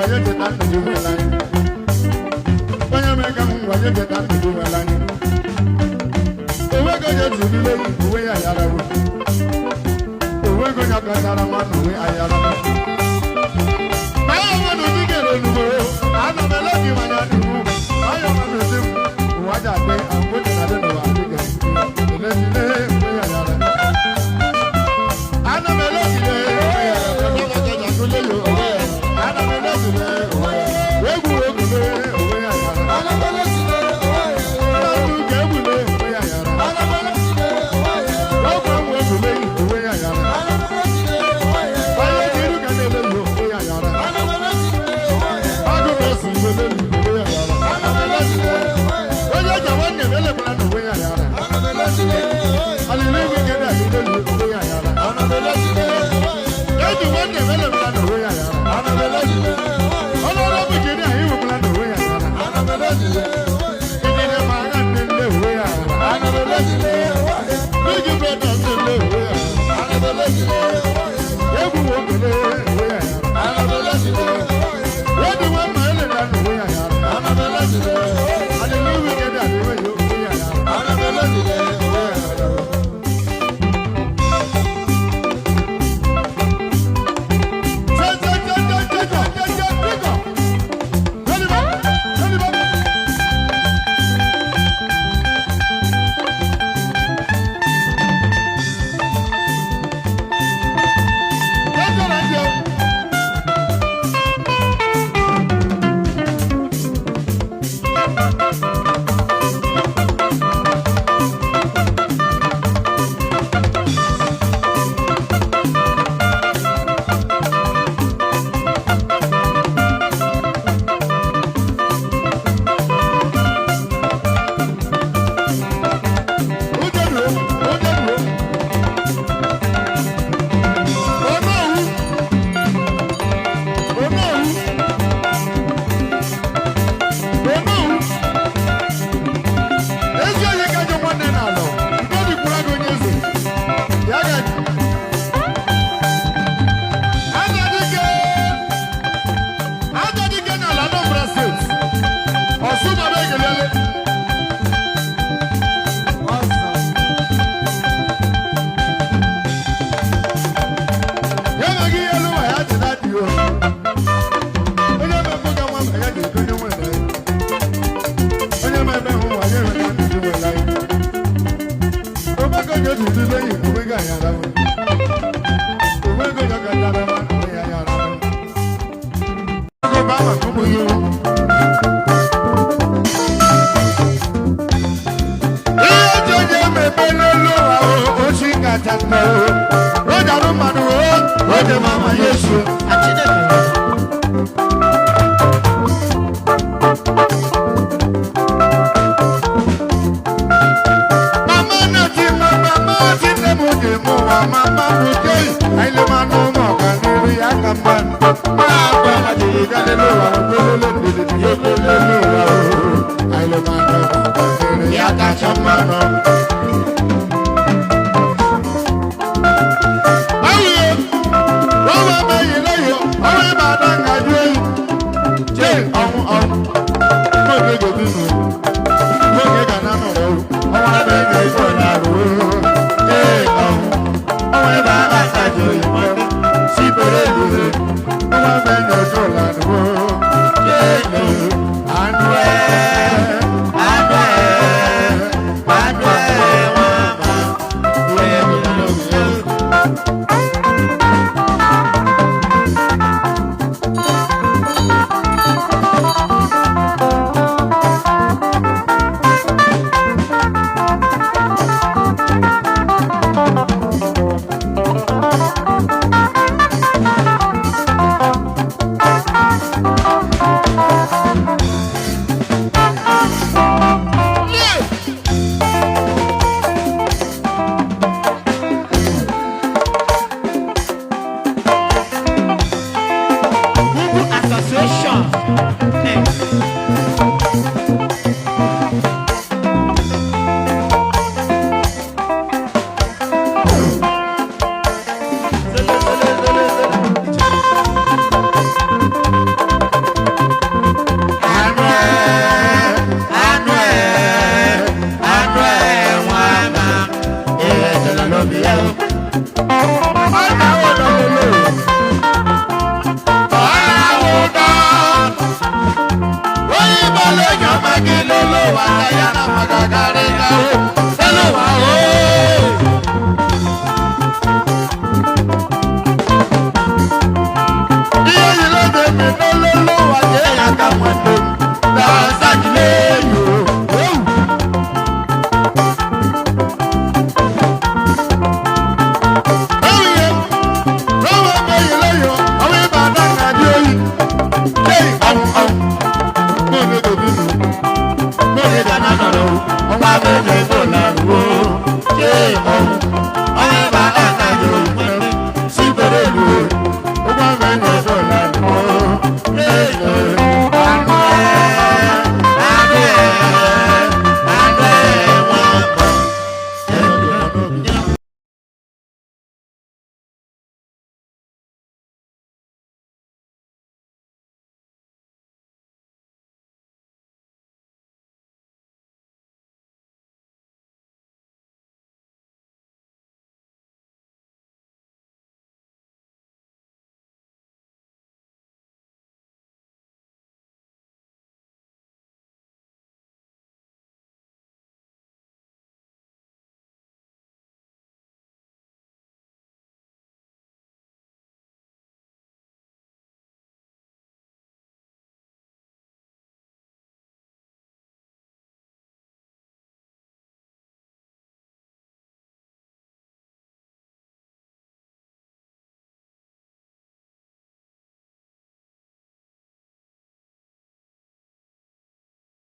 wáyé ti ta tòjú wẹ̀ lánìí. Bóyá mẹ́ka ń wáyé ti ta tòjú wẹ̀ lánìí. Òwe kọjá tìbí lóyún òwe àyàrá wò. Òwe kọjá kọjára wọn òwe àyàrá wò. Báyọ̀ wọn ló ti kéré nùgbò. Àná bẹ̀lẹ́ kí wọn yá dùn. Báyọ̀ wọn ló ti mú. Wájà pé àwọn kò tẹ̀lé àdéhùn wà ní kẹ̀kẹ́. Ìlẹ́sílẹ̀ òwe àyàrá. Àná bẹ̀lẹ́ kí lè òwe àyàrá. Bàbá kọjá tó lé yò òwe àyàrá. Àná bẹ̀lẹ́ kí lè òwe àyàrá. Wégù wégù lé òwe àyàrá. Àná bẹ̀lẹ́ kí lè òwe àyàrá. Àná kẹ́gù lé òwe àyàrá. Àná bẹ̀lẹ́ kí lè òwe àyàrá. Wọ́pọ̀ wégù lé òwe àyàrá. Àná bẹ̀lẹ́ kí lè òwe àyàrá. Báyọ̀ kiri kẹ́lẹ́ lé òwe àyàrá. Àná bẹ̀lẹ́ kí lè òwe àyàrá. Bájú bẹ́ẹ̀ sì lé òwe àyàrá. Àná bẹ̀lẹ́ kí lè òwe àyàrá. Oye jàwọ́ ní ẹ̀mẹ́lẹ̀ fúnra ní òwe àyàrá. Àná bẹ̀lẹ́ kí lè òwe àyàrá. Àlèlé ìwé kẹ́lẹ́ àyílé òwe àyàrá. Àná bẹ̀lẹ́ kí lè òwe àyàrá. Yéjì wọ́n ní ẹ̀mẹ́lẹ̀ fúnra ní òwe àyàrá. Àná bẹ̀lẹ́ kí lè òwe àyàrá. Ọlọ́rọ̀ bí kiri àyíwò fúnra ní òwe àyàrá. Àná bẹ̀lẹ́ kí lè òwe àyàrá. Ìdílé máa ń rán ní ilé òwe àyàrá. Àná bẹ̀lẹ́ kí lè òwe àyàrá. Bíjì bẹ́ẹ̀ náà ní ilé òwe àyàrá. Àná bẹ̀lẹ́ kí lè òwe àyàrá. Yégu wo kele òwe àyàrá. Àná bẹ̀lẹ́ kí lè òwe àyàrá. Yéjì wọ́n máa ń lè dá ní òwe àyàrá. Àná bẹ̀lẹ́ kí lè òwe àyàrá. Àlèlé ìwé kẹ́lẹ́ àyíwé òwe àyàrá. Àná bẹ̀lẹ́ kí lè òwe àyàrá. André, Ọmọ abẹ́lẹ̀ kò náà wò, ṣé ìmọ̀